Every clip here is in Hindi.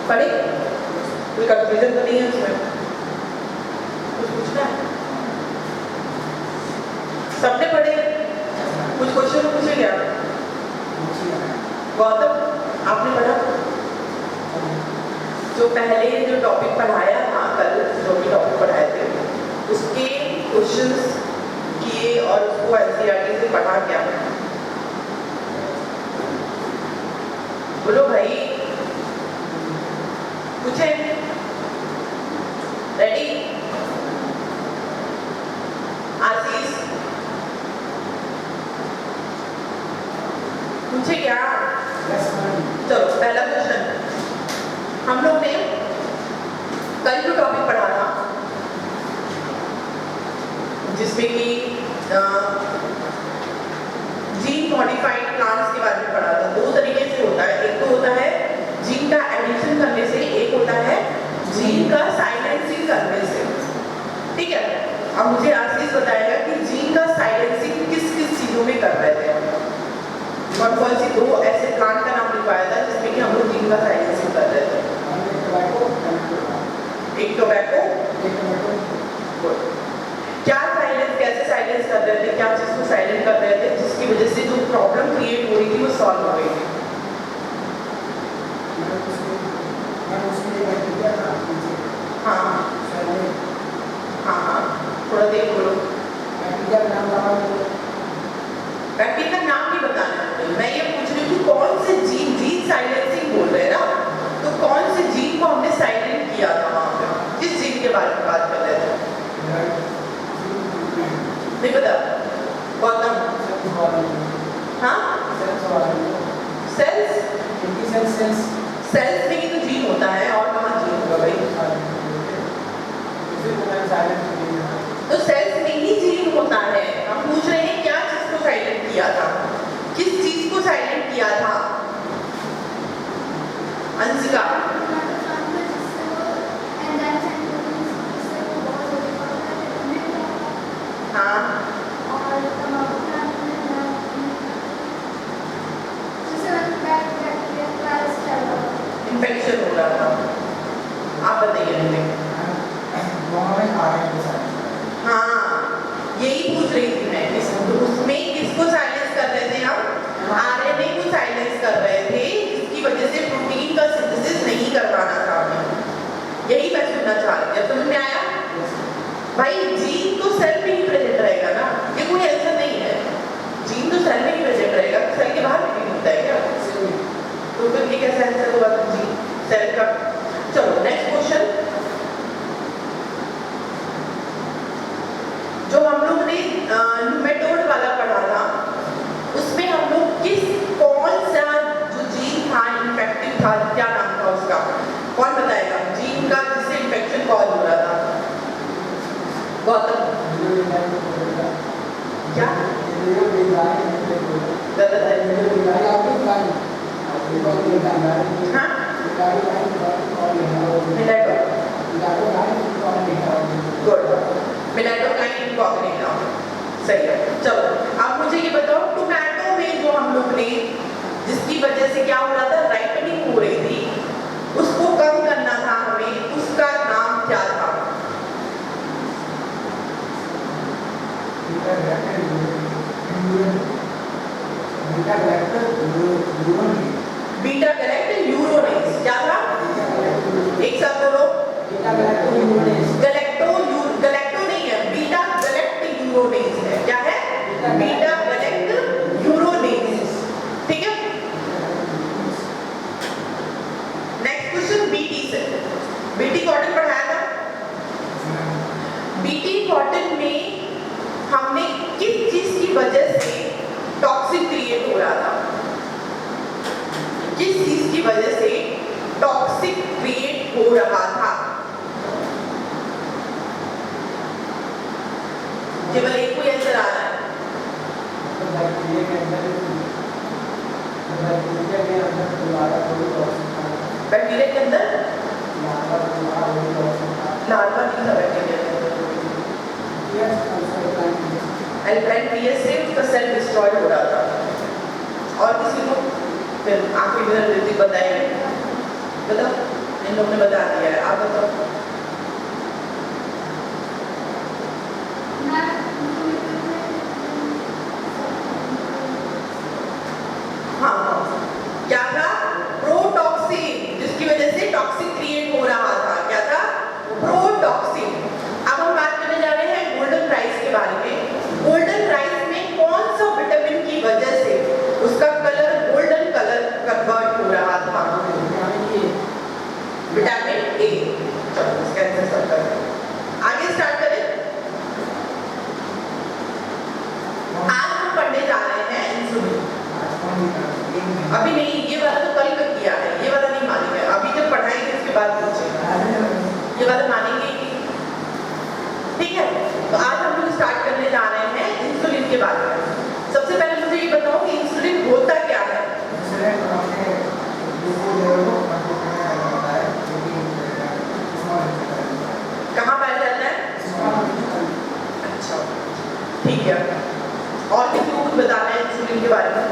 पढ़े? कोई कंफ्यूजन तो नहीं है उसमें? कुछ पूछना है? सबने पढ़े? कुछ क्वेश्चन पूछे क्या? गौतम आपने पढ़ा? जो पहले जो टॉपिक पढ़ाया था कल, जो भी टॉपिक पढ़ाए थे उसके क्वेश्चंस किए और उसको एनसीईआरटी से पढ़ा क्या? बोलो भाई, पूछे? रेडी? आशीष पूछे क्या? चलो पहला क्वेश्चन, हम लोग ने कल जो टॉपिक पढ़ा था जिसमें कि जीन मॉडिफाइड प्लांट्स के बारे में पढ़ा था। दो तरीके से होता है, एक तो होता है जीन का एडिशन करने से, एक होता है जीन का साइलेंसिंग करने से। ठीक है, अब मुझे आशीष बताएगा कि जीन का साइलेंसिंग किस किस चीजों में कर रहे थे। कौन सी दो ऐसे प्लांट का नाम लिखवाया था जिसमें कि हम लोग जीन का साइलेंसिंग कर रहे थे? एक टोबैको, क्या साइलेंस, कैसे साइलेंस कर रहे थे, क्या चीज को साइलेंट कर रहे थे जिसकी वजह से जो प्रॉब्लम क्रिएट हो रही थी वो सॉल्व हो गई थी? हाँ हाँ हाँ, थोड़ा देर बोलो। बैक्टीरिया का नाम नहीं बताना है, मैं ये पूछ रही हूँ कौन से जीन, जीन साइलेंसिंग बोल रहे हैं ना, तो कौन से जीन को हमने साइलेंट किया था वहां पे? किस जीन के बारे में बात कर रहे थे? नहीं पता? गौतम? हाँ, सेल्स, सेल्स में ही तो जीन होता है, और कहाँ जीन होगा भाई? तो सेल्स में ही जीन होता है। हम पूछ रहे हैं क्या चीज को साइलेंट किया था, किस चीज को साइलेंट किया था? अंशिका? हाँ, इन्फेक्शन हो रहा था। आप बताइए। हाँ, यही पूछ रही थी मैं, उसमें किसको साइलेंस कर रहे थे हम? आरएनए को साइलेंस कर रहे थे, जिसकी वजह से प्रोटीन का सिंथेसिस नहीं कर पाना था हमें। यही मैं सुनना चाह रही थी, समझ में आया? भाई जीन तो सेल में ही प्रेजेंट रहेगा ना, ये कोई ऐसा नहीं है। जीन तो सेल में ही प्रेजेंट रहेगा, सेल के बाहर भी होता है क्या? तो फिर ये कैसा आंसर होगा जीन सेल का? चलो नेक्स्ट क्वेश्चन, जो हम लोग ने न्यूमेटोड वाला पढ़ा था उसमें हम लोग कौन सा जो जीन था इन्फेक्टिव था, क्या नाम था उसका? कौन बताएगा जीन का जिससे इन्फेक्शन कॉज हो रहा था? गौतम? क्या गलत है? हाँ, गुड, मिलेटोकाइन इनकॉग्निटा, सही है। चलो अब मुझे ये बताओ, टोमेटो में जो हम लोग ने जिसकी वजह से क्या हो रहा था, राइपनिंग हो रही थी, उसको कम करना था हमें, उसका नाम क्या था? बीटा गैलेक्टन यूरोनेज। क्या था? एक साथ बोलो। गैलेक्टो नहीं है, बीटा गैलेक्ट यूरोनेज है। क्या है? बीटा गैलेक्ट यूरोनेज। ठीक है, नेक्स्ट क्वेश्चन बीटी से। बीटी कॉटन पढ़ाया था। बीटी कॉटन में हमने किस चीज की वजह से टॉक्सिक क्रिएट हो रहा था? किस चीज की वजह से टॉक्सिक क्रिएट हो रहा था? केवल एक कोई आंसर आ रहा है? बैक्टीरिया के अंदर लार्वा नहीं था, बैक्टीरिया के अंदर एल्कालाइन पीएच से उसका सेल डिस्ट्रॉय हो रहा था। और किसी को फिर आखिरी में ऋतिक बताएंगे, बताओ इन लोगों ने बता दिया है, आप बताओ। हाँ, क्या था? प्रोटॉक्सिन, जिसकी वजह से टॉक्सिन क्रिएट हो रहा था। क्या था? प्रोटॉक्सिन। अब हम बात करने जा रहे हैं गोल्डन राइस के बारे में। गोल्डन राइस में कौन सा विटामिन की वजह से उसका कलर गोल्डन कलर कन्वर्ट हो रहा था? Vitamin A. चलो इसका आंसर सब कर रहे हैं। आगे स्टार्ट करें। आज हम पढ़ने जा रहे हैं इंसुलिन। अभी नहीं, ये वाला तो कल का किया है, ये वाला नहीं मानेंगे। अभी जब पढ़ाएंगे उसके बाद पूछेंगे, ये वाला मानेंगे कि ठीक है। तो आज हम लोग स्टार्ट करने जा रहे हैं इंसुलिन के बारे में। सबसे पहले मुझे ये बताओ कि इंसुलिन होता क्या है? कहाँ पाया जाता है? अच्छा, ठीक है। और किसी को कुछ बताना है इंसुलिन के बारे में?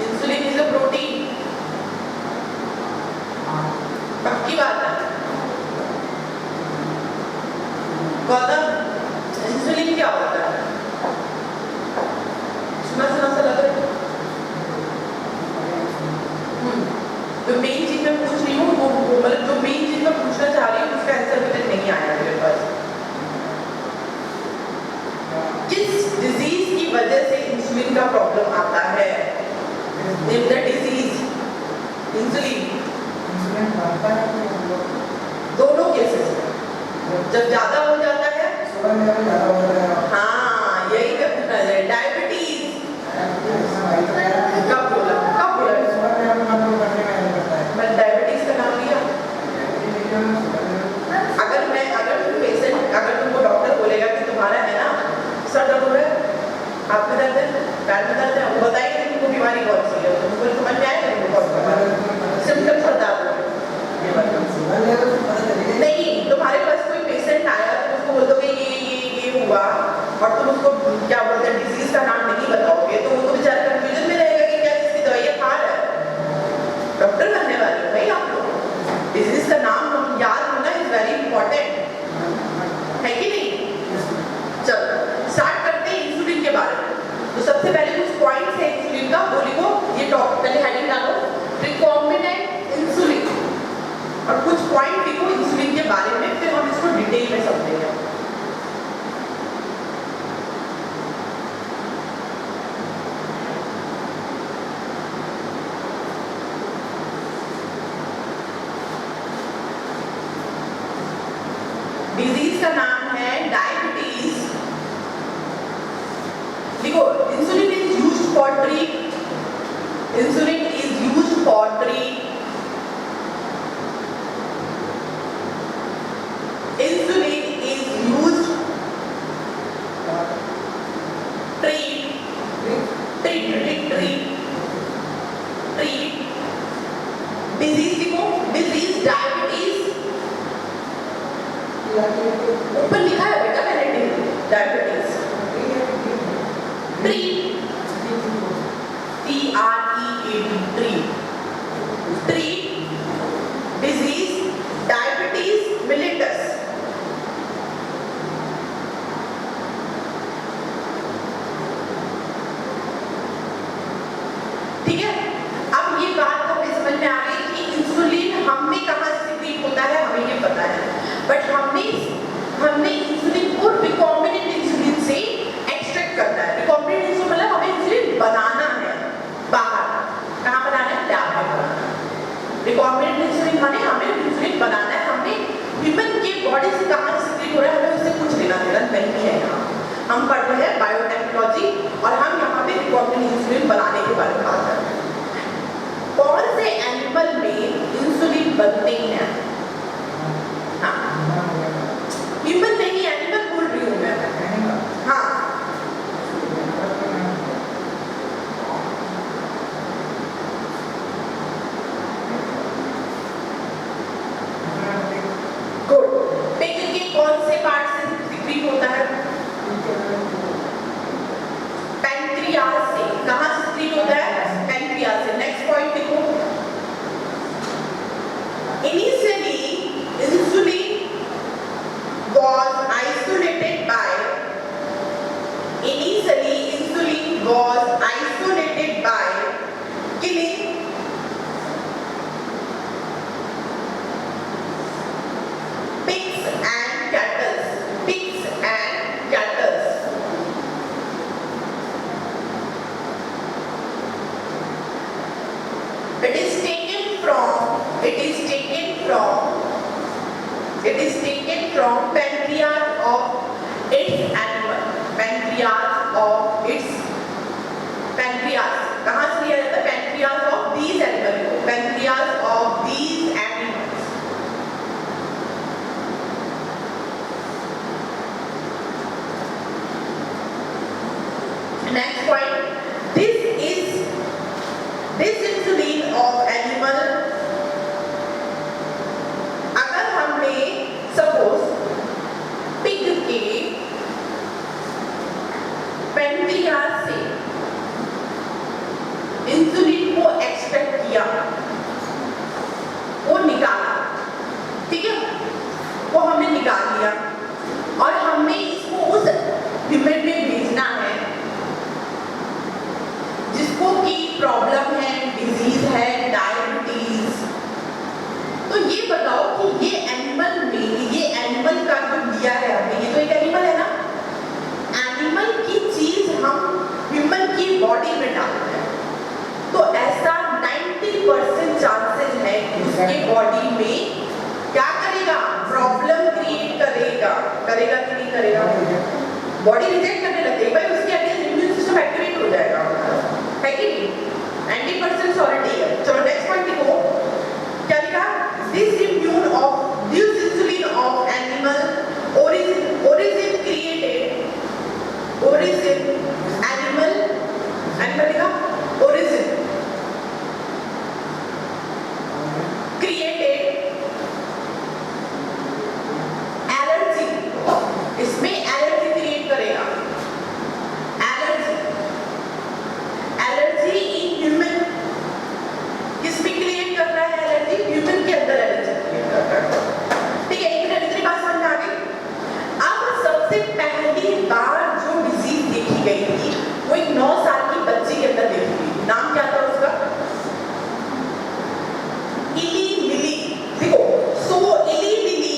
इंसुलिन इज अ प्रोटीन, पक्की बात है। गौतम, इंसुलिन क्या होता है? सुना सुना सा लग रहा है। जो मेन चीज मैं पूछ रही हूँ वो मतलब जो मेन चीज मैं पूछना चाह रही हूँ उसका आंसर अभी तक नहीं आया मेरे पास। किस डिजीज की वजह से इंसुलिन का प्रॉब्लम आता है? Name the disease. इंसुलिन दोनों केसेस में जब ज्यादा हो जाता है, हाँ यही मैं पूछना है। डायबिटीज कब बोला? कब बोला? मैं डायबिटीज का नाम लिया। अगर तुम पेशेंट, अगर तुमको डॉक्टर बोलेगा कि तुम्हारा है ना सर दर्द हो रहा है, हाथ में दर्द है, पैर में दर्द है, वो बताइए कि तुमको बीमारी कौन सी है, तुमको समझ में आएगा तुमको कौन सा सिम्टम्स बता दो। नहीं, तुम्हारे पास कोई पेशेंट आया तो उसको बोल दोगे ये हुआ और तुम उसको क्या बोलते हैं डिजीज का नाम नहीं बताओगे तो वो तो बेचारा कंफ्यूजन में रहेगा कि क्या चीज की दवाइयाँ खा रहा है। डॉक्टर बनने वाले हो भाई आप लोग, डिजीज का नाम याद होना इज वेरी इंपॉर्टेंट, है कि नहीं? चलो स्टार्ट करते हैं इंसुलिन के बारे में। तो सबसे पहले कुछ पॉइंट्स है इंसुलिन का, वो लिखो। ये टॉपिक पहले हेडिंग डालो, रिकॉम्बिनेंट इंसुलिन, और कुछ पॉइंट लिखो इंसुलिन के बारे में, फिर हम इसको डिटेल में समझेंगे। डिजीज का नाम है डायबिटीज। देखो, insulin is used for treat, insulin is used for treat, insulin is used treat disease. देखो, डिजीज डायबिटीज ऊपर लिखा है बेटा मैंने, diabetes treat, treat disease diabetes मिलिटस। ठीक है, अब ये बात हमें समझ में आ गई कि इंसुलिन हमें कहाँ से सिक्रीट होता है, हमें ये पता है, बट हमने इंसुलिन को रिकॉम्बिनेंट इंसुलिन से एक्सट्रैक्ट करना है। रिकॉम्बिनेंट इंसुलिन मतलब हमें इंसुलिन बनाना है बाहर। कहाँ बनाना है? लैब में बनाना है। रिकॉम्बिनेंट इंसुलिन माने हमें इंसुलिन बनाना है, हमें ह्यूमन के बॉडी से कहाँ से सिक्रीट हो रहा है हमें उससे कुछ लेना देना नहीं है। यहाँ हम पढ़ रहे हैं बायोटेक्नोलॉजी और हम यहाँ पे रिकॉम्बिनेंट इंसुलिन बनाने के बारे में बात कर रहे हैं। कौन से एनिमल में इंसुलिन बनते हैं? हाँ, ह्यूमन नहीं, एनिमल बोल रही हूँ मैं। हाँ, गुड। पिग के कौन से पार्ट से सिक्रीट होता है? from pancreas of its animal. Pancreas of its pancreas. कहाँ से लिया जाता है? Pancreas of these animals. Pancreas of these animals. Next point. This insulin of animal. अगर हमने suppose pig के pancreas से इंसुलिन को एक्सट्रैक्ट किया, वो निकाला, ठीक है, वो हमने निकाल लिया और हमें इसको उस ह्यूमन में भेजना है जिसको की प्रॉब्लम है, डिजीज है, डायबिटीज। तो ये बताओ कि ये एनिमल का जो दिया है हमें, ये तो एक एनिमल है ना, एनिमल की चीज हम ह्यूमन की बॉडी में डालते हैं, तो ऐसा 90% चांसेस है कि उसके बॉडी में क्या करेगा? प्रॉब्लम क्रिएट करेगा। करेगा कि नहीं करेगा? बॉडी रिजेक्ट करने लगेगी, भाई उसके अगेंस्ट इम्यून सिस्टम एक्टिवेट हो जाएगा, है कि नहीं? 90% श्योरिटी है। चलो नेक्स्ट पॉइंट देखो, क्या लिखा? This insulin of animal origin created animal लिखा, origin created allergy, इसमें एलर्जी क्रिएट करेगा, एलर्जी इन ह्यूमन। किसमें क्रिएट कर रहा है एलर्जी? ह्यूमन के अंदर एलर्जी क्रिएट कर रहा है, ठीक है। एक मिनट, इतनी बात समझ में आ गई? अब सबसे पहली बार जो डिजीज देखी गई थी वो एक 9 साल की बच्ची के अंदर देखी गई। नाम क्या था उसका? इली लिली। देखो, सो इली लिली,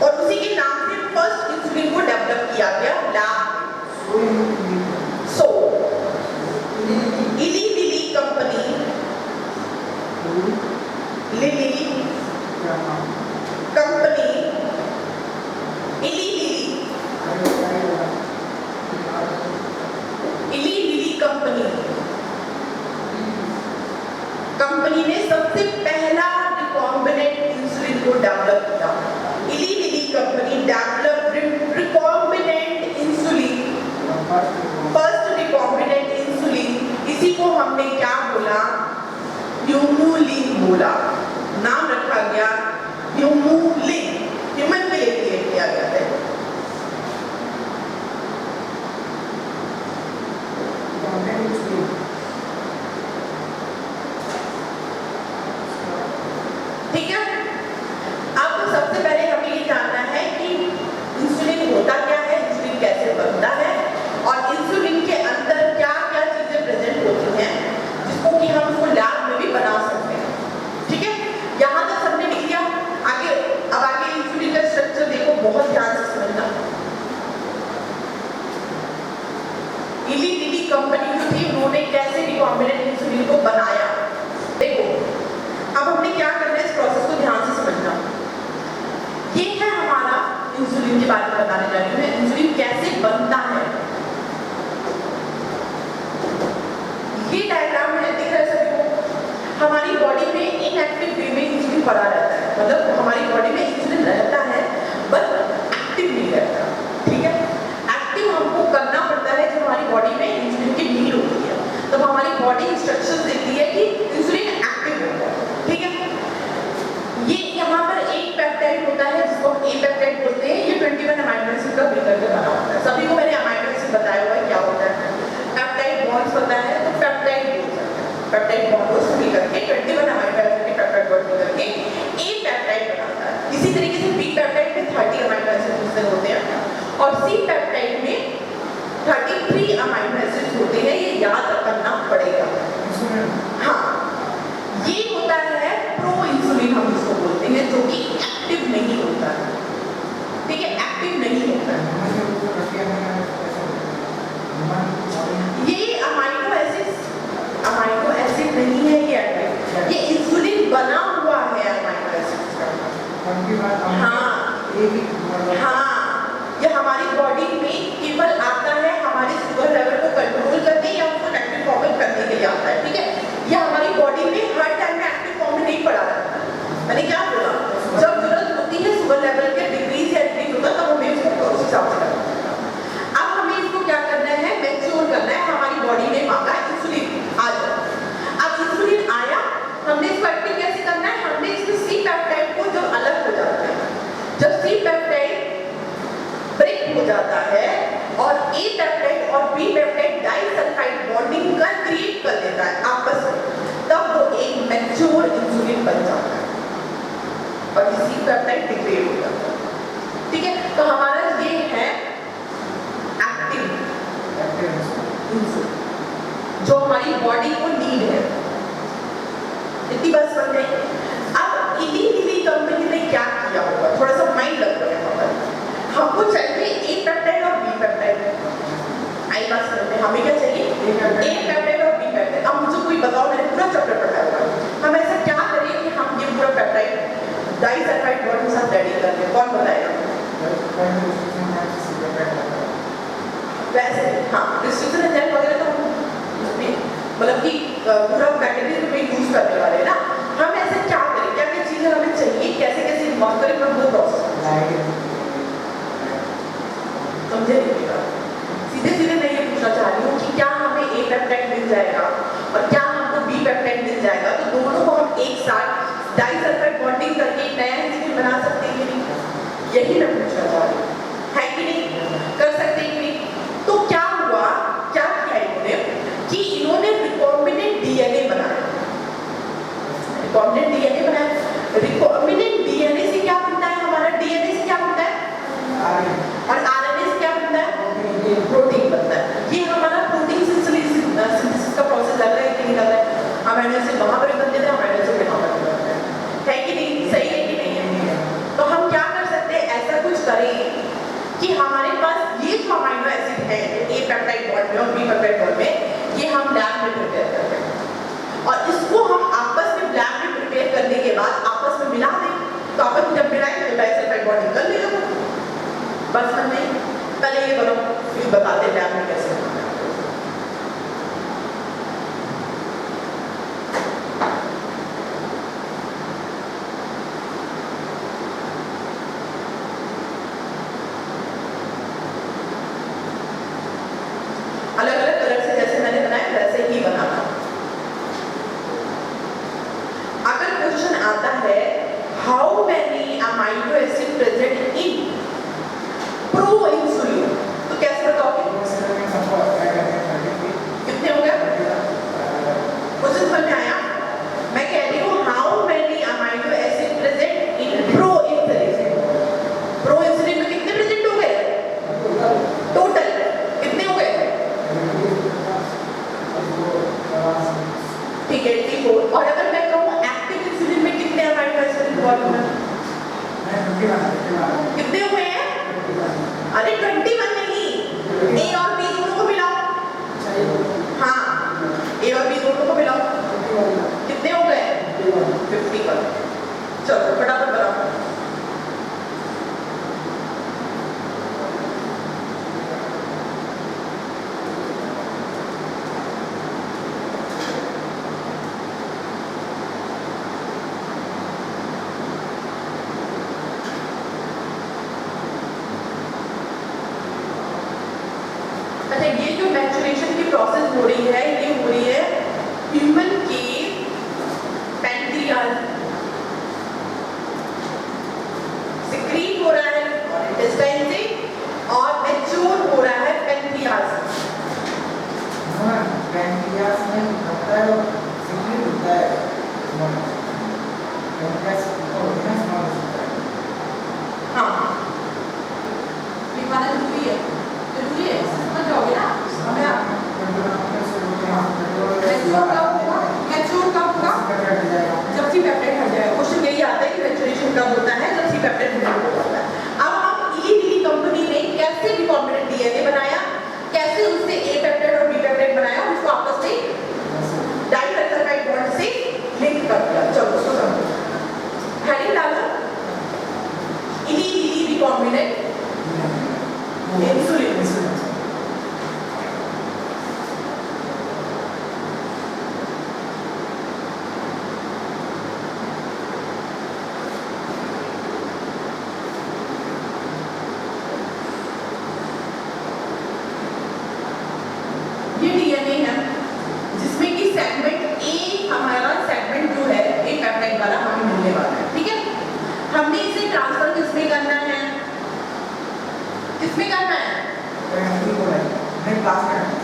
और उसी के नाम से फर्स्ट इंसुलिन को डेवलप किया गया लैब में। So Eli Lilly company, Lilly company, Eli Lilly company ने सबसे पहला रिकॉम्बिनेंट इंसुलिन को डेवलप किया। Eli Lilly company develop recombinant insulin, first recombinant insulin. इसी को हमने क्या बोला? ह्यूमुलिन बोला। नाम रखा गया ह्यूमुलिन, ह्यूमन के लिए क्रिएट किया गया है। ठीक है, अब सबसे पहले हमें ये जानना है कि इंसुलिन होता क्या है, इंसुलिन कैसे बनता है, और इंसुलिन के अंदर क्या क्या चीजें प्रेजेंट होती हैं जिसको कि हम उसको लैब में भी बना सकते हैं। ठीक है, यहाँ तक सबने लिख लिया। अब आगे इंसुलिन का स्ट्रक्चर देखो, बहुत ध्यान से समझना। इली लिली कंपनी जो थी, उन्होंने कैसे रिकॉम्बिनेंट इंसुलिन को बनाया। देखो, अब हमने क्या करना है, इस प्रोसेस को ध्यान से समझना। ये है हमारा इंसुलिन के बारे में बताने जा रही हूँ मैं, इंसुलिन कैसे बनता है। ये डायग्राम है, दिख रहा है सभी को? हमारी बॉडी में इनएक्टिव वे में इंसुलिन पड़ा रहता है, मतलब हमारी बॉडी में इंसुलिन रहता है बट एक्टिव नहीं रहता। ठीक है, एक्टिव हमको करना पड़ता है जब हमारी बॉडी में इंसुलिन की नीड होती है, तब हमारी बॉडी इंस्ट्रक्शंस देती है कि इंसुलिन एक्टिव हो जाए। ठीक है, ये यहाँ पर एक पेप्टाइड होता है जिसको हम ए पेप्टाइड बोलते हैं। ये 21 अमाइनो एसिड का मिलकर के बना होता है। सभी को मैंने अमाइनो एसिड बताया हुआ है क्या होता है। पेप्टाइड बॉन्ड्स होता है तो पेप्टाइड बोल सकते हैं। पेप्टाइड बॉन्ड्स मिलकर के 21 अमाइनो एसिड के पेप्टाइड बॉन्ड मिलकर के ए पेप्टाइड बनाता है। इसी तरीके से बी पेप्टाइड में 30 अमाइनो एसिड मिलकर होते हैं और सी पेप्टाइड में 33 अमाइनो एसिड होते हैं। ये याद रखना पड़ेगा। हाँ, ये होता है प्रो इंसुलिन, हम इसको बोलते हैं, जो कि एक्टिव नहीं होता है। ठीक है, एक्टिव नहीं होता है। ये अमाइनो एसिड नहीं है, ये एक्टिव, ये इंसुलिन बना हुआ है अमाइनो एसिड का। हाँ, जाता है और ए पेप्टाइड और बी पेप्टाइड डाइसल्फाइड बॉन्डिंग कर क्रिएट कर देता है आपस में, तब वो एक मैच्योर इंसुलिन बन जाता है और इसी पेप्टाइड डिग्रेड हो जाता है। ठीक है, तो हमारा ये है एक्टिव इंसुलिन जो हमारी बॉडी को नीड है। इतनी बात समझ में। अब इली कंपनी ने क्या किया होगा, थोड़ा सा माइंड लगता है यहाँ पर। हमको चाहिए ए पेप्टाइड और बी पेप्टाइड। आई बात समझ में, हमें क्या चाहिए ए पेप्टाइड और बी पेप्टाइड। अब मुझे कोई बताओ, मैंने पूरा चैप्टर पढ़ाया हुआ, हम ऐसा क्या करें कि हम ये पूरा पेप्टाइड डाइसल्फाइड बॉन्ड के साथ रेडी कर दें? कौन बताएगा? वैसे हाँ, डिस्ट्रीब्यूशन एंजाइम वगैरह तो मतलब कि पूरा मैकेनिज्म में यूज करने वाले ना। हम ऐसे क्या करें, क्या क्या चीजें हमें चाहिए, कैसे कैसे इन्वॉल्व करें हम वो प्रोसेस समझे? सीधे सीधे मैं ये पूछना चाह रही हूँ कि क्या हमें ए पेप्टाइड मिल जाएगा और क्या हमको बी पेप्टाइड मिल जाएगा, तो दोनों को हम एक साथ डाइसल्फाइड बॉन्डिंग करके नया इंसुलिन बना सकते हैं कि नहीं? यही मैं पूछना चाह रही हूँ, है कि नहीं? कर सकते हैं कि नहीं? तो क्या हुआ, क्या किया इन्होंने कि इन्होंने रिकॉम्बिनेंट डीएनए बनाया। रिकॉम्बिनेंट डीएनए बनाया। रिकॉम्बिनेंट डीएनए से क्या बनता है? हमारा डीएनए से क्या बनता है और आरएनए से क्या बनता है? प्रोटीन बनता है। ये हमारा प्रोटीन सिंथेसिस का प्रोसेस लग रहा है कि नहीं लग रहा है? अमीनो एसिड वहां पर बनते थे, अमीनो एसिड यहाँ पर बनते हैं, है कि नहीं? सही है कि नहीं है? तो हम क्या कर सकते हैं, ऐसा कुछ करें कि हमारे पास ये जो अमीनो एसिड है ए पेप्टाइड बॉन्ड में और बी पेप्टाइड बॉन्ड में, ये हम लैब में प्रिपेयर करते हैं और इसको हम आपस में लैब में प्रिपेयर करने के बाद आपस में मिला दें। तो आपस में जब मिलाएंगे तो डाइसल्फाइड बॉन्ड निकल लेगा। बस हम नहीं, पहले ये बताओ, फिर बताते हैं लैब में कैसे बनाना है। अलग अलग कलर से जैसे मैंने बनाया वैसे ही बनाना। अगर क्वेश्चन आता है how many amino acid present in pro insulin, तो कैसे बताओगे? कितने हो गए? क्वेश्चन समझ में आया? मैं कह रही हूँ how many amino acid present in pro insulin. Pro insulin में कितने प्रेजेंट हो गए टोटल? कितने हो गए? ठीक है, 84। और अगर मैं कहूँ एक्टिव इंसुलिन में कितने अमीनो एसिड इन्वॉल्व हैं? कितने हुए हैं? अरे 21 नहीं, ए और बी दोनों को मिलाओ। हाँ, ए और बी दोनों को मिलाओ, कितने हो गए? 51। चलो फटाफट बनाओ। अच्छा, ये जो मैचुरेशन की प्रोसेस हो रही है, ये हो रही है ह्यूमन के पैंक्रियाज, सिक्रीट हो रहा है इंटेस्टाइन से और मैच्योर हो रहा है पैंक्रियाज। पैंक्रियाज में होता है, सिक्रीट होता है, पैंक्रियाज होता है। हाँ, लिखवाना जरूरी है, जरूरी है, समझ जाओगे ना? हमें मैच्योर कब होगा? जब सी पेप्टाइड हट जाएगा। क्वेश्चन यही आता है कि मैच्योरेशन कब होता है? जब सी पेप्टाइड हट जाता है। अब हम इली कंपनी ने कैसे रिकॉम्बिनेंट डीएनए बनाया, कैसे उससे ए पेप्टाइड और बी पेप्टाइड बनाया, उसको आपस में डाइसल्फाइड बॉन्ड से लिंक कर दिया। चलो उसको समझो। हेडिंग डालो, इली रिकॉम्बिनेंट इंसुलिन। ये डीएनए है जिसमें कि सेगमेंट ए, हमारा सेगमेंट जो है ए पेप्टाइड वाला हमें मिलने वाला है। ठीक है, हमने इसे ट्रांसफर किसमें करना है? हमें पास करना है।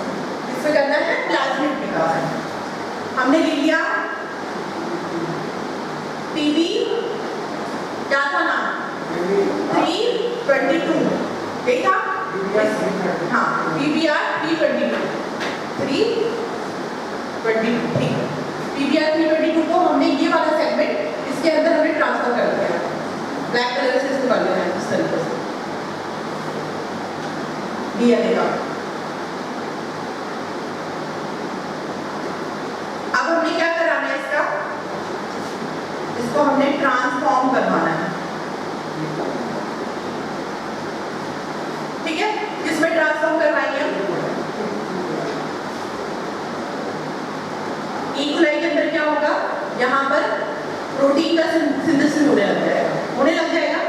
इसमें करना है प्लाज्मिड विकास। हमने ले लिया पीबी, क्या था नाम, 322, यही था। हाँ, पीबीआर 322, 322, ठीक है। पीबीआर 322 को हमने ये वाला सेगमेंट इसके अंदर हमने ट्रांसफर कर दिया, ब्लैक कलर से इसको कर लेना है इस तरीके से डीएनए का। अब हमने क्या कराना है इसका, इसको हमने ट्रांसफॉर्म करवाना है, ठीक है। किसमें ट्रांसफॉर्म करवाएंगे हम, ई कोलाई के अंदर क्या होगा, यहाँ पर प्रोटीन का सिंथेसिस होने लग जाएगा,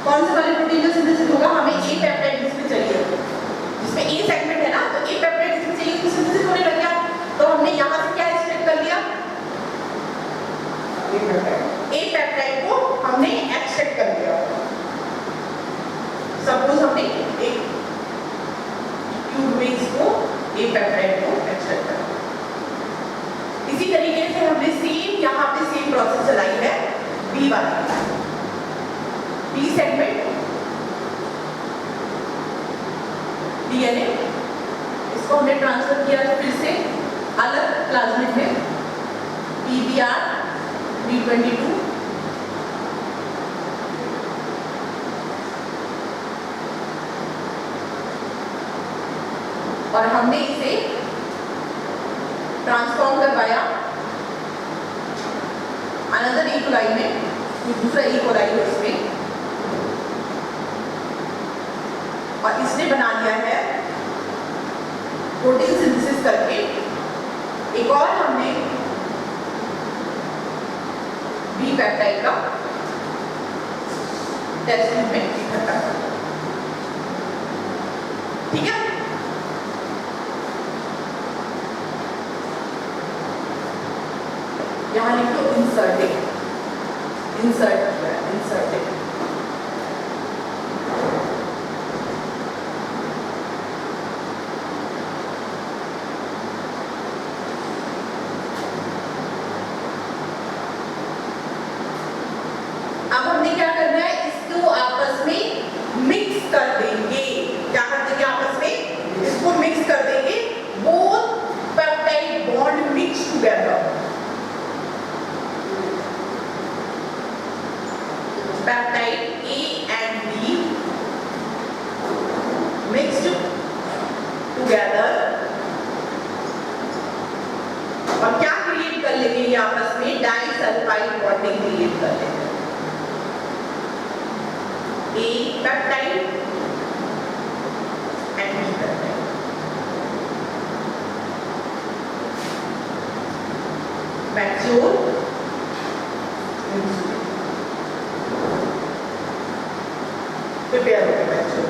कौन से वाले प्रोटीन का सिंथेसिस होगा, हमें ए पेप्टाइड जिसमें चाहिए, जिसमें ए सेगमेंट है ना, तो ए पेप्टाइड जिसमें चाहिए उसमें सिंथेसिस होने लग गया। तो हमने यहाँ से क्या एक्सट्रैक्ट कर लिया, ए पेप्टाइड को हमने एक्सट्रैक्ट कर लिया। सपोज हमने एक ट्यूब में इसको ए पेप्टाइड को एक्सट्रैक्ट कर, इसी तरीके से हमने सेम यहाँ पे सेम प्रोसेस चलाई है बी वाली, बी सेगमेंट डीएनए, इसको हमने ट्रांसफर किया फिर से अलग प्लाज्मिड में पीबीआर 322, और हमने इसे ट्रांसफॉर्म करवाया अनदर ई कोलाई में, दूसरा ई कोलाई है उसमें, और इसने बना लिया है प्रोटीन सिंथेसिस करके। एक और हमने बी पेप्टाइड का टेस्ट ट्यूब में इकट्ठा कर, ठीक है। यहाँ लिखो इंसर्टिंग, इंसर्टिंग। अब हमने क्या करना है, इसको आपस में मिक्स कर देंगे, क्या कर देंगे आपस में, इसको मिक्स कर देंगे, both peptide bond mix together, peptide A and B mixed together, और क्या क्रिएट कर लेंगे ये आपस में, डाइसल्फाइड बॉन्डिंग क्रिएट कर लेंगे। A peptide and B peptide, mature prepare होकर mature.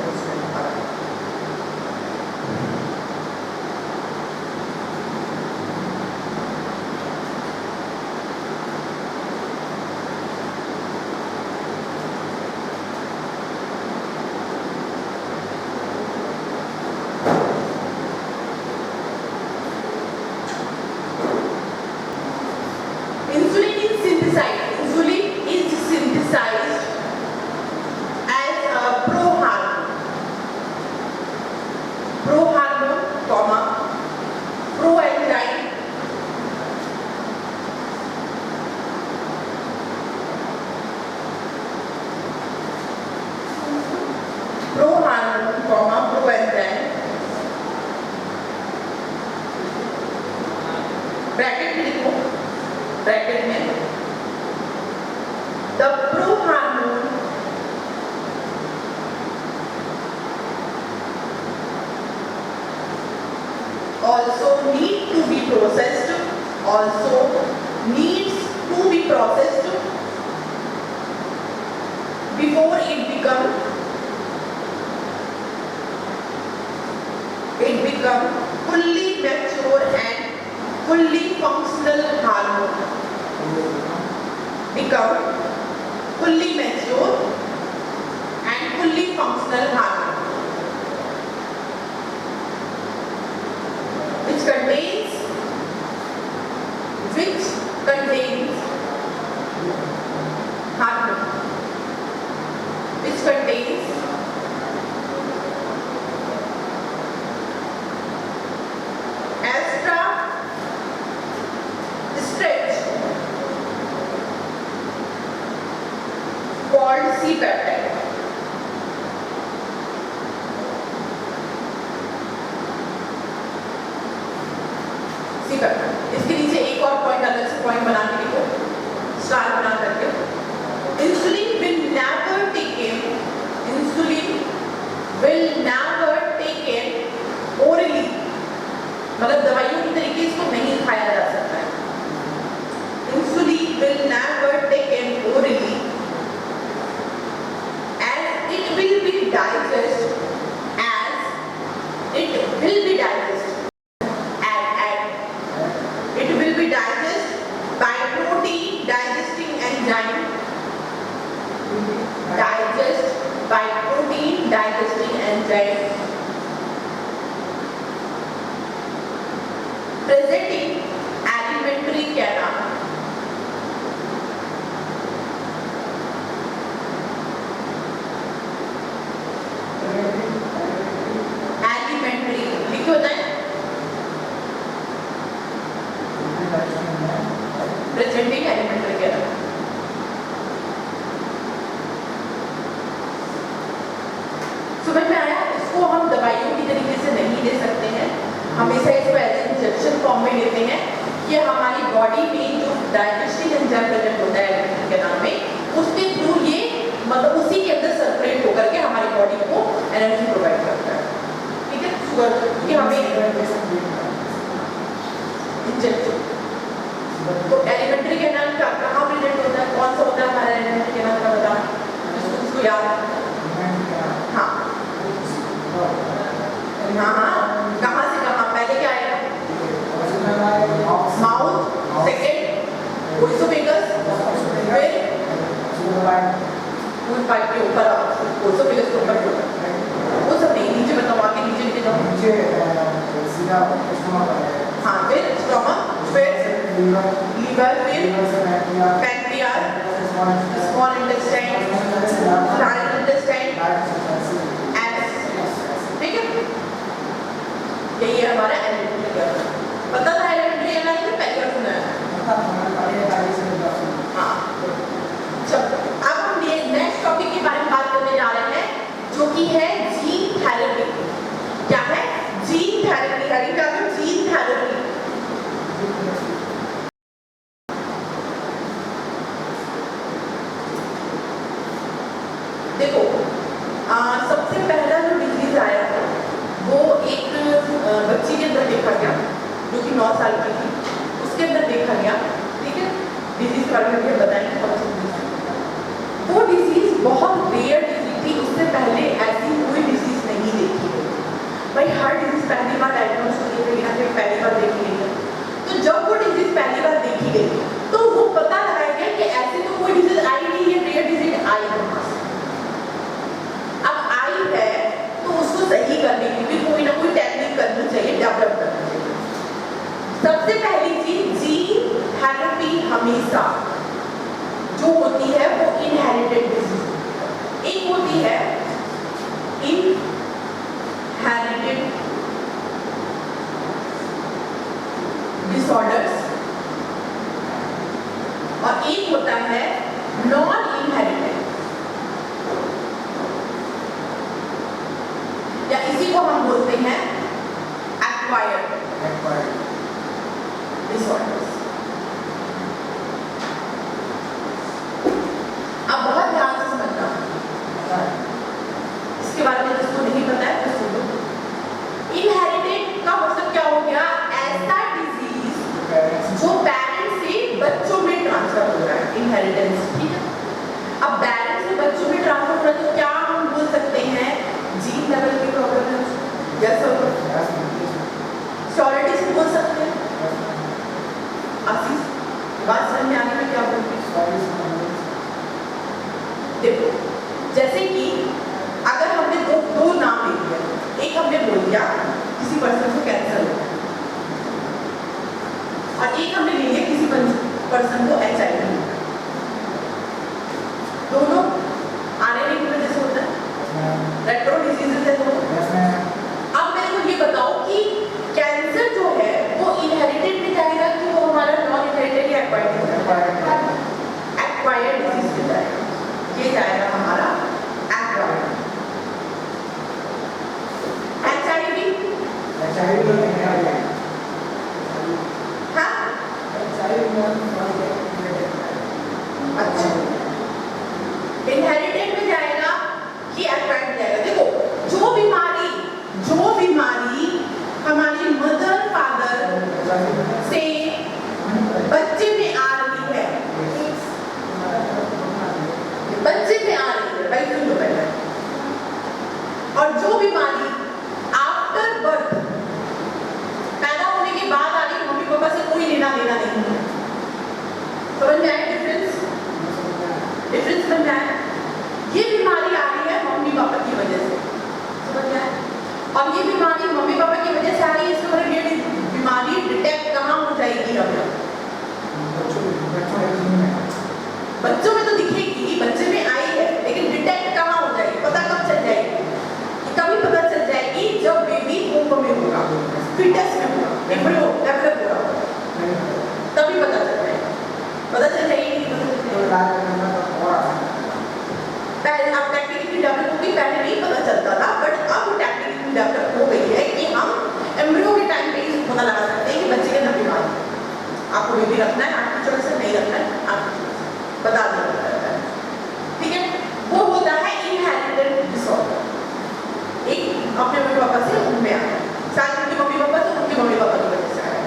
Insulin is synthesized as a prohormone, proenzyme, proenzyme, bracket में लिखो, ब्रैकेट में the prohormone also needs to be processed before it become fully mature and fully functional hormone. Become fully mature and fully functional hormone. contains harmony, which contains extra stretch called C-peptide. C-peptide. इसके नीचे एक और पॉइंट अलग से पॉइंट बना के लिखो, स्टार बना करके। Insulin will never taken orally, मतलब दवाइयों की तरीके इसको नहीं खाया जा सकता है। Insulin will never taken orally as it will be digest by protein digesting enzyme presenting alimentary canal. Alimentary लिखो होता है presenting alimentary canal. समझ में आया? इसको हम दवाइयों की तरीके से नहीं ले सकते हैं, हमेशा इसको एज इंजेक्शन फॉर्म में लेते हैं। ये हमारी बॉडी में जो डाइजेस्टिव एंजाइम प्रेजेंट होता है एलिमेंट्री कैनाल में, उसके थ्रू ये मतलब उसी के अंदर सर्कुलेट होकर के हमारी बॉडी को एनर्जी प्रोवाइड करता है। ठीक है, शुगर कि हमें इंजेक्शन तो एलिमेंट्री कैनाल का कहाँ प्रेजेंट होता है, कौन सा होता है हमारा एलिमेंट्री कैनाल का बताना, उसको याद है? हाँ हाँ हाँ, कहाँ से कहाँ, पहले क्या आएगा? माउथ, सेकेंड ओइसोफेगस, फिर फूड पाइप के ऊपर ओइसोफेगस के ऊपर वो सब नहीं, नीचे बताओ, आगे नीचे जाओ। हाँ, फिर स्टमक, फिर लीवर, फिर pancreas, small intestine, large intestine, ठीक है। यही है हमारा एलिमेंट्री कैनाल। पता था एलिमेंट्री कैनाल की पहली बार सुना है? हाँ, चलो अब हम नेक्स्ट टॉपिक के बारे में बात करने जा रहे हैं, जो कि है जीन थेरेपी। क्या है? Gene therapy. जीन थेरेपी देखो, सबसे पहला जो डिजीज आया था वो एक बच्ची के अंदर देखा गया जो कि 9 साल की थी, उसके अंदर देखा गया। ठीक है, डिजीज के बारे में बताएंगे। वो डिजीज बहुत रेयर डिजीज थी, उससे पहले ऐसी कोई डिजीज नहीं देखी गई। भाई हर डिजीज पहली बार डायग्नोस की गई है, पहली बार देखी गई है। तो जब वो डिजीज पहली बार देखी गई तो वो पता लगाया गया कि ऐसी तो कोई डिजीज आई नहीं है, रेयर डिजीज आई है। अब आई है तो उसको सही करने के लिए कोई ना कोई टेक्निक करनी चाहिए, डेवलप करनी चाहिए। सबसे पहली चीज, जीन थेरेपी हमेशा जो होती है वो इनहेरिटेड डिजीज, एक होती है इनहेरिटेड डिसऑर्डर्स और एक होता है नॉन इनहेरिटेड, या इसी को हम बोलते हैं एक्वायर्ड डिसऑर्डर्स। अब बहुत ध्यान से समझना, इसके बारे में जिसको नहीं पता है तो सुनो। इनहेरिटेड का मतलब क्या हो गया? ऐसा डिजीज चाइल्ड में क्या है? हाँ चाइल्ड में अच्छा इनहेरिटेड में जाएगा कि एक्वायर्ड में जाएगा? देखो जो बीमारी हमारी मदर फादर से बच्चे में आ रही है, भाई सुन लो पहले, और जो बीमारी आफ्टर बर्थ पैदा होने के बाद आ रही मम्मी पापा से कोई लेना देना नहीं है। समझ में आया डिफरेंस समझ में आया? ये बीमारी आ रही है मम्मी पापा की वजह से, समझ में आया? और ये बीमारी मम्मी पापा की वजह से आ रही है, इसके बारे में बीमारी डिटेक्ट कहाँ हो जाएगी? हमें बच्चों में तो दिखेगी, बच्चे में आई है, लेकिन डिटेक्ट कहाँ हो जाएगी? पता कब चल जाएगी? कभी पता चल जाएगी जब बेबी कुंभ में होगा, फिटस में होगा, एम्ब्रियो डेवलप होगा, तभी पता चल जाएगी। पता चल जाएगी पहले अब टेक्निकली डेवलप होगी, पहले नहीं पता चलता था, बट अब टेक्निकली डेवलप हो गई है कि हम एम्ब्रियो के टाइम पे ही पता लगा सकते हैं कि बच्चे के अंदर बीमारी आपको बेबी रखना है, आपकी चॉइस से नहीं रखना है, आपकी बता दिया जाता है। ठीक है, वो होता है इनहेरिटेड डिसऑर्डर। एक अपने मम्मी पापा से उनमें आया, शायद उनके मम्मी पापा से उनके मम्मी पापा की वजह से आया।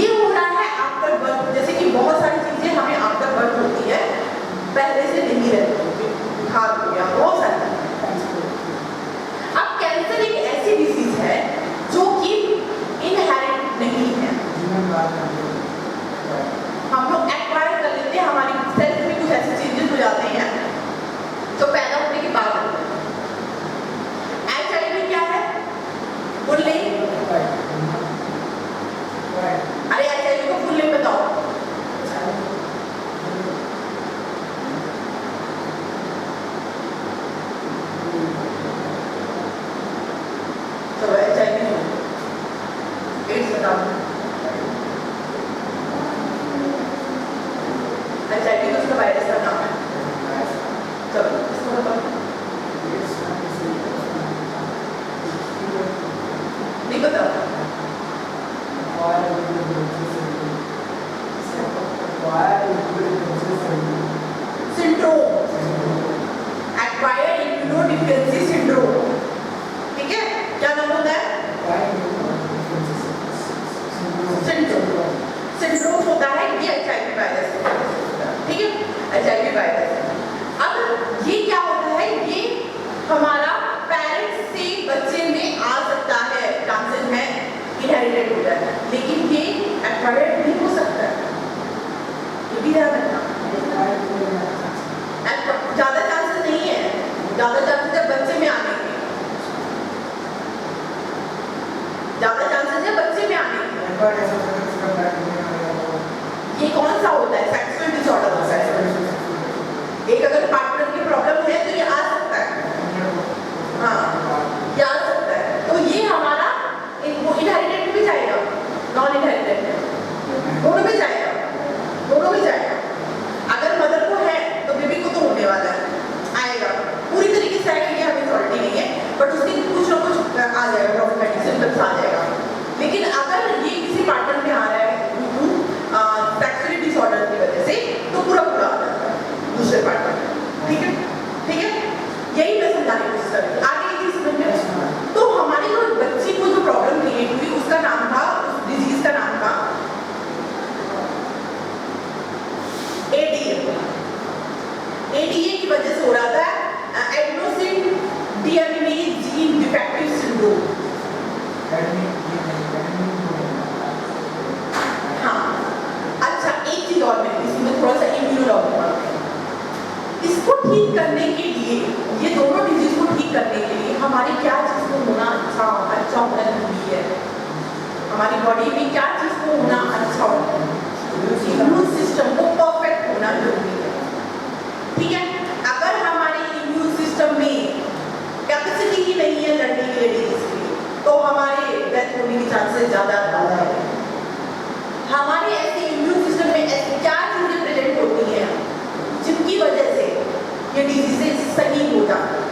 ये हो रहा है आफ्टर बर्थ, जैसे कि बहुत सारी चीजें हमें आफ्टर बर्थ होती है, पहले से नहीं रहती, बुखार हो गया, बहुत सारी। अब कैंसर एक ऐसी डिजीज है जो कि इनहेरिट नहीं है, हम लोग एक्वायर कर लेते हैं, हमारी सेल्स में कुछ ऐसे चेंजेस हो जाते हैं जो पैदा होने के बाद होते हैं। HIV क्या है? Full name? अरे HIV को फुल नेम बताओ। चलो HIV एड्स बताओ। HIV तो उसका वायरस का नाम है। चलो इसको बताओ। नहीं बताओ। सिंड्रोम, एक्वायर्ड इम्यूनोडेफिशिएंसी सिंड्रोम, ठीक है? क्या नाम होता है? सिंड्रोम होता है, ये HIV वायरस, ठीक है? HIV virus. अब ये क्या होता है? ये हमारा पेरेंट्स से बच्चे में आ सकता है, चांसेस है इनहेरिटेड हो जाए, लेकिन ये एक्वायर्ड नहीं हो सकता है, ये भी ध्यान रखना। ज्यादा चांसेस नहीं है, ज्यादा चांसेस है बच्चे में आने के, ज्यादा चांसेस है बच्चे में आने के। ये कौन सा होता है? सेक्सुअल डिसऑर्डर होता है। एक अगर पार्टनर की प्रॉब्लम है तो ये आ सकता है, हाँ ये आ सकता है। तो ये हमारा इनहेरिटेड में भी जाएगा, नॉन इनहेरिटेड दोनों में जाएगा, दोनों में जाएगा। अगर मदर को है तो बेबी को तो होने वाला है, आएगा, पूरी तरीके से आएगा, ये हमें अथॉरिटी नहीं है, बट उसके कुछ ना कुछ आ जाएगा, प्रॉब्लमेटिक सिम्टम्स आ जाएगा। लेकिन अगर ये किसी पार्टनर में आ रहा है सेक्सुअल डिसऑर्डर की वजह से, तो पूरा पूरा आ जाता है दूसरे पार्टनर में, ठीक है? ठीक है, यही मैं समझाने की कोशिश कर रही थी। आगे एक चीज समझ में, तो हमारी जो बच्ची को जो प्रॉब्लम क्रिएट हुई, उसका नाम था, उस डिजीज का नाम था ADA। ADA की वजह से हो रहा था adenosine deaminase gene defective syndrome. हाँ, अच्छा एक चीज और मैं इसमें थोड़ा सा इम्यूनोलॉजी मानते हैं। इसको ठीक करने के लिए, ये दोनों डिजीज को ठीक करने के लिए हमारी क्या चीज को होना अच्छा होना जरूरी है? हमारी बॉडी में क्या चीज को होना अच्छा होना, इम्यून सिस्टम को परफेक्ट होना जरूरी है, ठीक है? अगर हमारे इम्यून सिस्टम में कैपेसिटी ही नहीं है लड़ने के लिए डिजीज की, तो हमारे डेथ होने की चांसेस ज्यादा है। हमारे ऐसे इम्यून सिस्टम में ऐसी क्या चीजें प्रेजेंट होती हैं जिनकी वजह से ये डिजीजेस सही हो जाती हैं?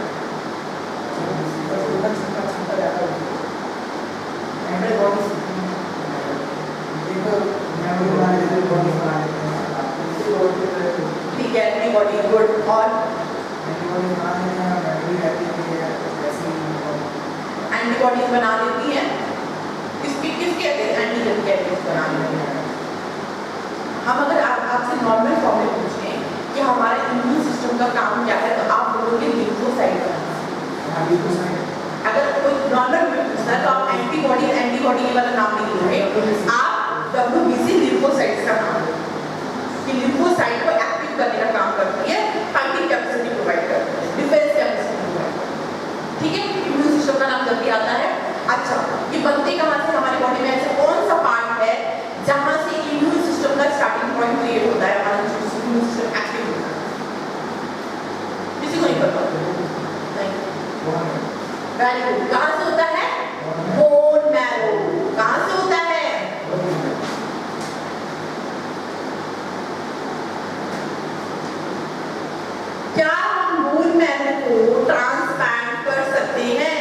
एंटीबॉडीज बना लेती हैं। किसके अगेंस्ट? एंटीजन के अगेंस्ट बना लेती हैं। हम अगर आपसे नॉर्मल फॉर्म में पूछें कि हमारा इम्यून सिस्टम का काम क्या है, तो आप बोलोगे लिम्फोसाइट बनाना। अगर कोई नॉर्मल में पूछता है तो आप एंटीबॉडी वाला नाम नहीं लोगे, आप WBC लिम्फोसाइट्स का नाम लोगे कि लिम्फोसाइट को एक्टिव करने का काम करती है, फाइटिंग कैपेसिटी प्रोवाइड करती है, डिफेंस कैपेसिटी प्रोवाइड करती है। ठीक है, इम्यून सिस्टम का नाम जल्दी आता है। अच्छा, ये बनते कहाँ से? हमारी बॉडी में ऐसा कौन सा पार्ट है जहाँ से इम्यून सिस्टम का स्टार्टिंग पॉइंट क्रिएट होता है, हमारा इम्यून सिस्टम एक्टिव होता है? किसी को नहीं पता? नहीं। Very good. कहाँ से होता है? Bone marrow. कहाँ से होता है? क्या हम बोन मैरो को ट्रांसप्लांट कर सकते हैं?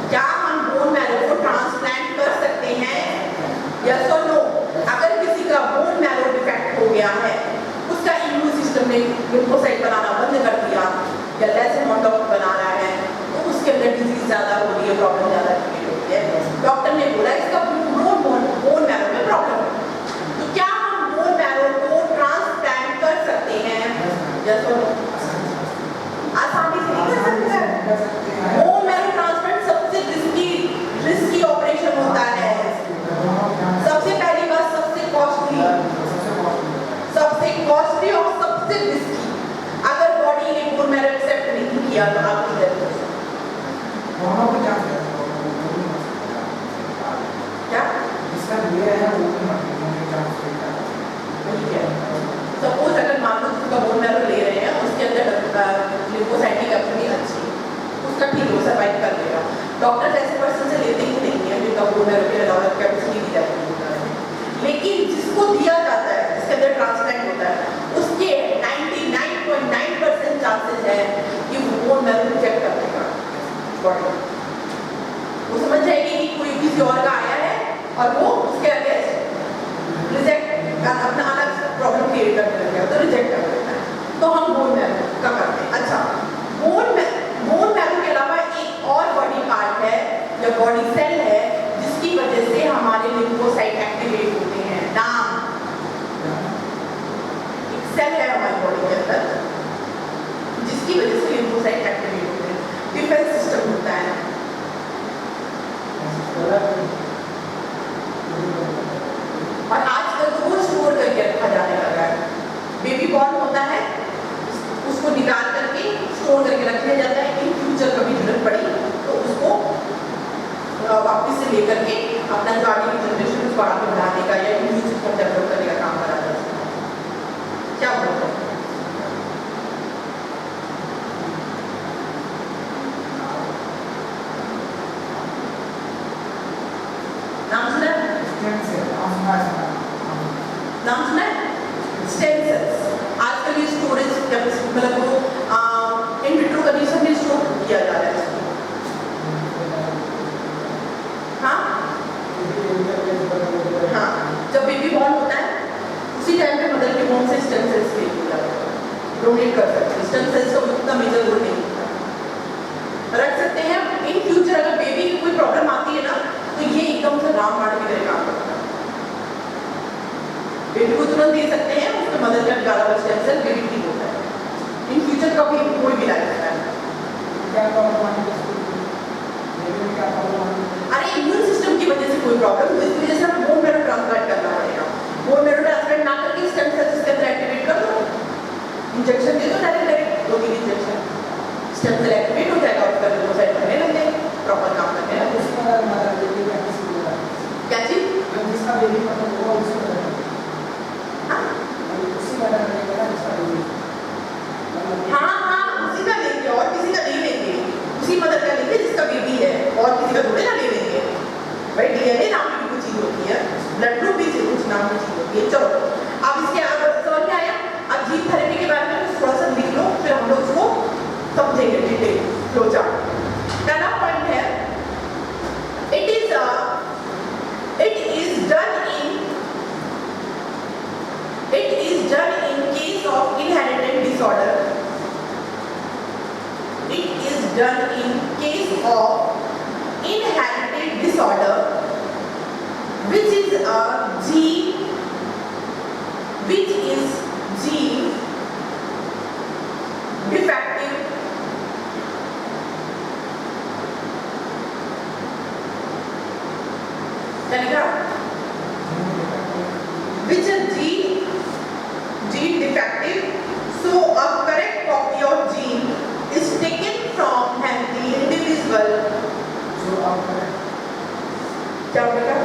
क्या हम बोन मैरो को ट्रांसप्लांट कर सकते हैं? यस और नो? अगर किसी का बोन मैरो डिफेक्ट हो गया है, उसका इम्यून सिस्टम ने लिम्फोसाइट बनाना बंद कर दिया या लेस अमाउंट ऑफ बना रहा है, तो उसके अंदर डिजीज ज्यादा हो रही है, प्रॉब्लम ज्यादा क्रिएट हो रही है। डॉक्टर ने बोला इसका बोन मैरो में प्रॉब्लम है, तो क्या हम बोन मैरो को ट्रांसप्लांट कर सकते हैं? यस और नो? आसानी से नहीं कर सकते हैं। बोन मैरो ट्रांसप्लांट सबसे रिस्की ऑपरेशन होता है। सबसे पहली बात, सबसे कॉस्टली और सबसे रिस्की। अगर बॉडी ने बोन मैरो एक्सेप्ट नहीं किया तो आपकी डेथ हो सकती है। क्या? सपोज अगर मान लो उसका बोन मैरो ले रहे हैं, उसके अंदर लिम्फोसाइट की कैपेसिटी अच्छी, उसका ठीक हो, सर्वाइव कर लेगा। डॉक्टर ऐसे पर्सन से लेते ही नहीं है जिनका बोन मैरो के अलावा कैपेसिटी दी जाती है। लेकिन जिसको दिया जाता है, जिसके अंदर ट्रांसप्लांट होता है, उसके 99.9% चांसेस है कि वो बोन मैरो रिजेक्ट कर देगा बॉडी। वो समझ जाएगी कि कोई किसी और का आया है और वो उसके अगेंस्ट रिजेक्ट अपना अलग प्रॉब्लम क्रिएट करने लग गया, तो रिजेक्ट कर देता है। तो हम बोन मैरो का करते हैं। अच्छा, बोन मैरो के अलावा एक और बॉडी पार्ट है या बॉडी सेल है जिसकी वजह से हमारे लिम्फोसाइट एक्टिवेट होते हैं। नाम? एक सेल है हमारी बॉडी के अंदर जिसकी वजह से लिम्फोसाइट एक्टिवेट होते हैं। डिफेंस सिस्टम होता है। और आजकल तो वो स्टोर करके रखा जाने लगा है। बेबी बॉर्न होता है, उसको निकाल करके स्टोर करके रखा जाता है। इन फ्यूचर कभी जरूरत पड़ी तो उसको वापस से लेकर के अपना जो आगे की जनरेशन उसको आगे बढ़ाने का या इम्यून सिस्टम डेवलप करने का काम करा जा सकता है। क्या बोलते हैं? नाम सुना है? नाम सुना है? Stem cells. आजकल ये स्टोरेज कैपेसिटी मतलब वो इन विट्रो कंडीशन में स्टोर किया जा रहा है। हाँ, जब बेबी बॉर्न होता है उसी टाइम पे मदर के बोन से स्टेम सेल्स डोनेट कर सकते हैं। स्टेम सेल्स का उतना मेजर रोल नहीं होता, रख सकते हैं। इन फ्यूचर अगर बेबी की कोई प्रॉब्लम आती है ना, तो ये एकदम से रामबाण की तरह काम करता है। बेबी को तुरंत दे सकते हैं, उसके मदर का निकाला हुआ स्टेम सेल बेबी ठीक होता है। इन फ्यूचर कभी कोई भी ला सकता है। अरे इम्यून सिस्टम की वजह से कोई प्रॉब्लम, तो इसकी वजह से हमें बोन मैरो ट्रांसप्लांट करना पड़ेगा। बोन मैरो ट्रांसप्लांट ना करके स्टेम सेल्स इसके अंदर एक्टिवेट कर दो, इंजेक्शन दे दो, direct 2-3 injection, stem cell activate हो जाएगा, उसका लिम्फोसाइट बनने लग जाएगा, प्रॉपर काम करने लग जाएगा। क्या चीज? हाँ, उसी का लेंगे और किसी का नहीं लेंगे। उसी मदर का लेंगे जिसका बेबी है, और किसी का थोड़े ना ले लेंगे भाई। डीएनए नाम की कुछ चीज होती है, ब्लड ग्रुप भी कुछ नाम की चीज होती है। चलो, अब इसके समझ में आया? अब जीन थेरेपी के बारे में थोड़ा सा लिख लो, फिर हम लोग उसको समझेंगे डिटेल फ्लो चार्ट। पहला पॉइंट है, it is done in case of inherited disorder. It is done in case of is a gene, which is gene defective, चलेगा, which is gene defective, so a correct copy of gene is taken from healthy individual. जो आप करें क्या होगा?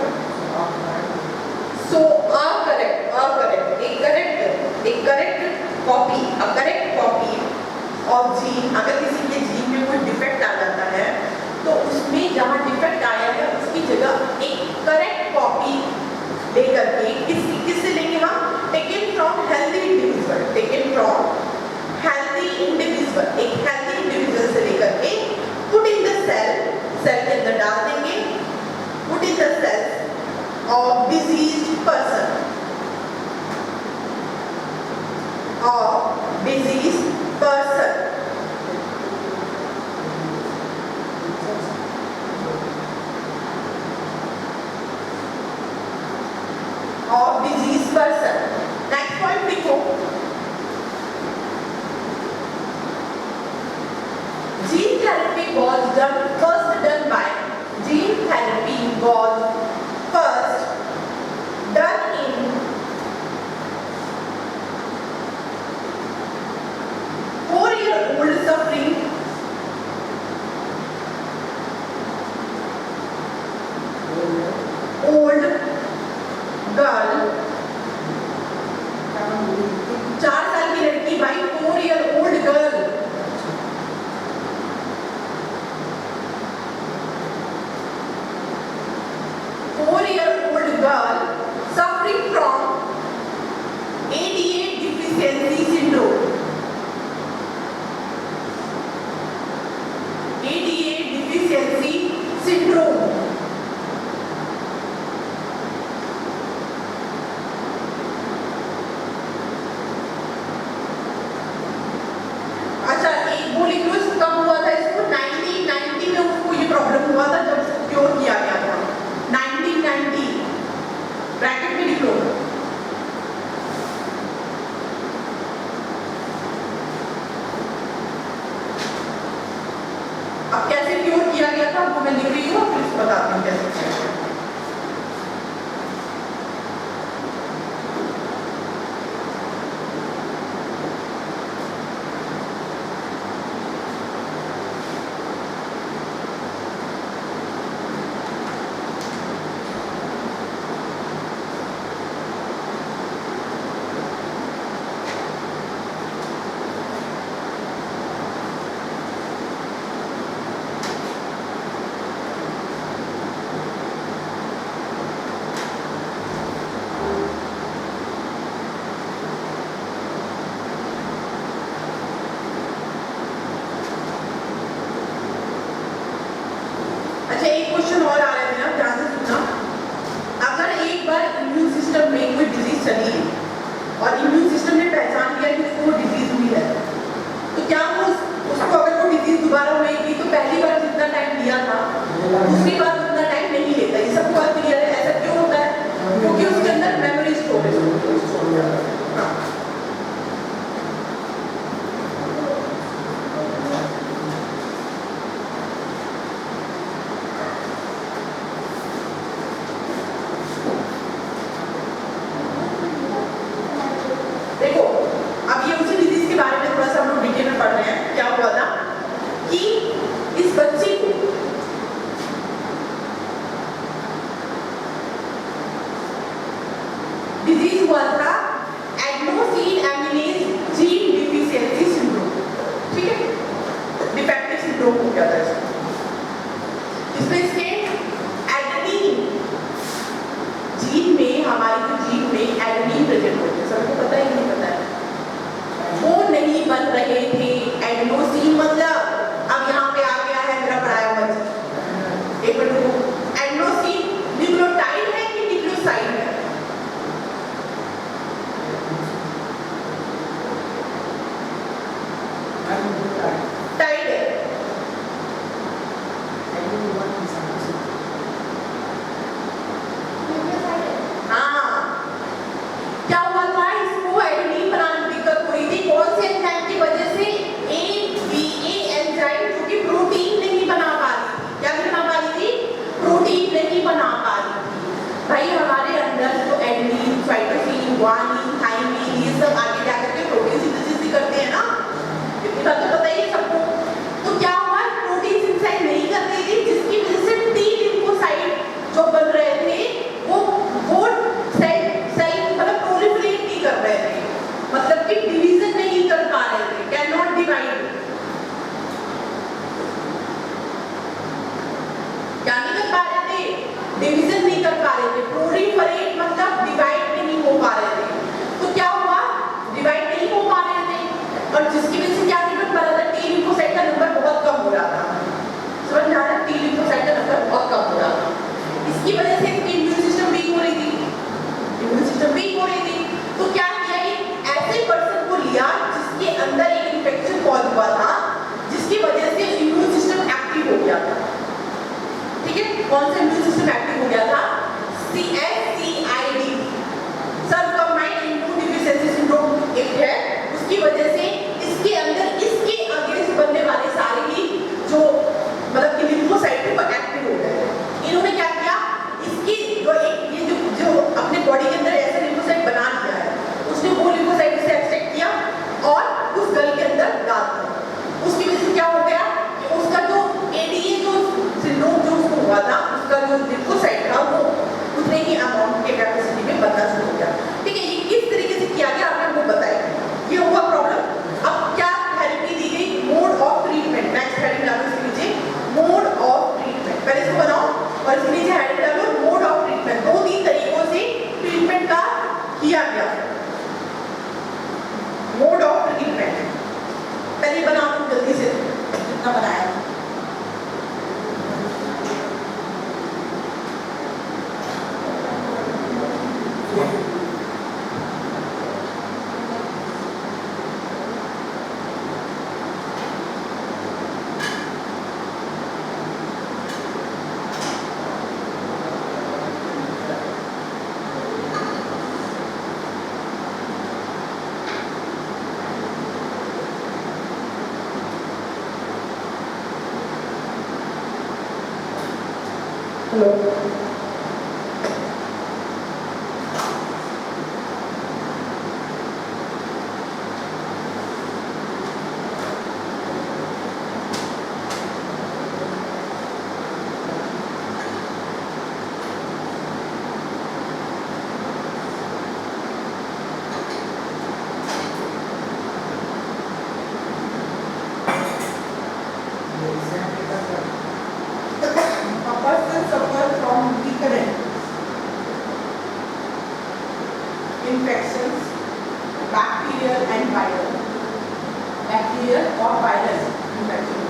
So a correct copy of gene, अगर किसी के जीन में कोई डिफेक्ट आ जाता है तो उसमें जहाँ डिफेक्ट आया है उसकी जगह एक करेक्ट कॉपी लेकर के किससे लेंगे हम? टेकन फ्रॉम हेल्दी इंडिविजुअल, एक हेल्दी इंडिविजुअल से लेकर के पुट इन द सेल के अंदर डाल देंगे, put in the cell of diseased person, diseased person. Next point लिखो, gene therapy was first done by in 4-year-old suffering old girl, 4 साल की लड़की भाई, 4-year-old girl, suffering from ADA deficiency syndrome. अच्छा, एक वो लिख लो, कब हुआ था इसको? 1990 में उसको ये प्रॉब्लम हुआ था जब इसको क्योर किया गया था, 1990, ब्रैकेट में लिख लो। अब कैसे क्योर किया गया था वो मैं लिख रही हूँ, फिर इसको बताती हूँ कैसे किया गया। अच्छा, एक क्वेश्चन और आ रहे थे ना, ध्यान से सुनना। अगर एक बार इम्यून सिस्टम में कोई डिजीज चली और इम्यून सिस्टम ने पहचान लिया कि उसको डिजीज हुई है, तो क्या वो उसको अगर वो डिजीज दोबारा होगी तो पहली बार जितना टाइम लिया था दूसरी बार उतना टाइम नहीं लेता? ये सबको बात क्लियर है? ऐसा क्यों होता है? क्योंकि उसके अंदर मेमोरी स्टोरेज है। देखो, अब ये उसी डिजीज के बारे में थोड़ा सा हम लोग डिटेल में पढ़ रहे हैं। क्या हुआ था कि इस बच्ची को डिजीज हुआ था एडेनोसिन एमिनेज जीन डिफिशियंसी सिंड्रोम, ठीक है, डिफेक्टिव सिंड्रोम हो गया था इसमें। इसके एडेनिन जीन में, हमारी जो जीन में एडेनिन प्रेजेंट होते हैं, सबको पता है कि नहीं पता है? वो नहीं बन रहे थे। एडेनोसिन मतलब, अब यहाँ पे आ गया है मेरा पढ़ाया हुआ चीज, एक मिनट रुको। एडेनोसिन न्यूक्लियोटाइड है कि न्यूक्लियोसाइड है? ग्वानिन, थाइमिन, ये सब आगे जाकर के प्रोटीन सिंथेसिस भी करते हैं ना, इतनी बात तो पता ही है सबको। तो क्या हुआ, प्रोटीन सिंथेसाइज नहीं कर रही थी, जिसकी वजह से टी लिम्फोसाइट जो बन रहे थे वो सेल मतलब प्रोलिफरेट नहीं कर रहे थे, मतलब कि डिवीजन नहीं कर पा रहे थे, कैन नॉट डिवाइड। क्या नहीं कर पा रहे थे, डिवीजन नहीं कर पा रहे थे, प्रोलिफरेट मतलब डिवाइड नहीं हो पा रहे थे। तो क्या हुआ, डिवाइड नहीं हो पा रहे थे, और जिसकी वजह से क्या नहीं बन रहा था, टी लिम्फोसाइट का नंबर बहुत कम हो रहा था। समझ में आ रहा है, टी लिम्फोसाइट का नंबर बहुत कम हो रहा था। इसकी वजह से इसकी इम्यून सिस्टम वीक हो रही थी, इम्यून सिस्टम वीक हो रही थी। तो क्या किया, एक ऐसे पर्सन को लिया जिसके अंदर एक इन्फेक्शन पहुंच हुआ था, जिसकी वजह से इम्यून सिस्टम एक्टिव हो गया था। ठीक है, कौन सा इम्यून सिस्टम एक्टिव हो गया था, CSCID, सब कंबाइंड इम्यून डिफिशिएंसी सिंड्रोम एक है, उसकी वजह से इसके अंदर इसके अगेंस्ट बनने वाले सारे ही जो मतलब कि लिम्फोसाइट वो एक्टिव हो गए। इन्होंने क्या किया, इसकी जो एक ये जो अपने बॉडी के अंदर ऐसा लिम्फोसाइट बना लिया है, उसने वो लिम्फोसाइट से एक्सट्रैक्ट किया और उस गल के अंदर डाल दिया। उसकी वजह से क्या हो गया कि उसका जो ADA जो सिंड्रोम जो उसको हुआ था, उसका जो लिम्फोसाइट था वो उतने ही अमाउंट के कैपेसिटी में बनना शुरू हो गया। ठीक है, ये किस तरीके से किया गया आपने वो बताया, ये हुआ प्रॉब्लम। अब क्या थेरेपी दी गई, mode of treatment, next heading डालो इसके नीचे, मोड ऑफ ट्रीटमेंट। पहले इसको बनाओ और इसके नीचे हेडिंग डालो मोड ऑफ ट्रीटमेंट। 2-3 तरीकों से ट्रीटमेंट का किया गया, मोड ऑफ ट्रीटमेंट। पहले बनाओ जल्दी से, कितना बनाया। Hello, infections, bacterial and viral, bacterial or viral infection।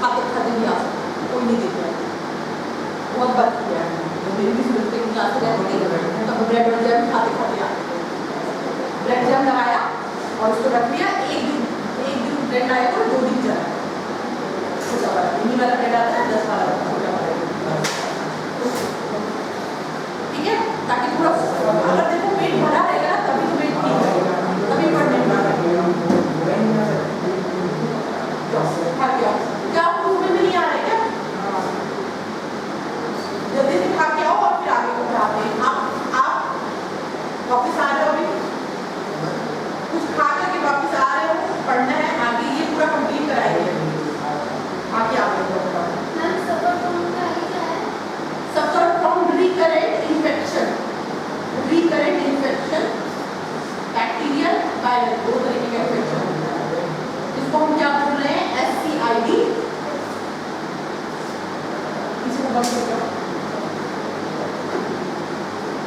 खाते खाते भी आ सकते, कोई नहीं देख रहा है। बहुत बात किया है, तो मेरी भी सूरत में क्लास में रहती तो ब्रेड और जैम खाते खाते आ, ब्रेड जैम लगाया और उसको रख लिया। एक दिन ब्रेड लाया तो 2 दिन चला, छोटा वाला मिनी वाला ब्रेड आता है 10 वाला छोटा वाला, ठीक है, ताकि पूरा अगर देखो पेट भरा रहेगा ना तभी तो पेट ठीक रहेगा, तभी पढ़ने में क्या आपको में नहीं आ रहा है क्या? जल्दी से खा के आओ और फिर आगे को पढ़ाते हैं। आप वापस आ रहे हो, अभी कुछ खा करके वापस आ रहे हो, पढ़ना है आगे, ये पूरा कंप्लीट कराएंगे आगे आगे suffer from recurrent infection, bacterial viral, 2 तरीके का इन्फेक्शन होता है, इसको हम क्या बोल रहे हैं? SCID। इसे बंद कर दो।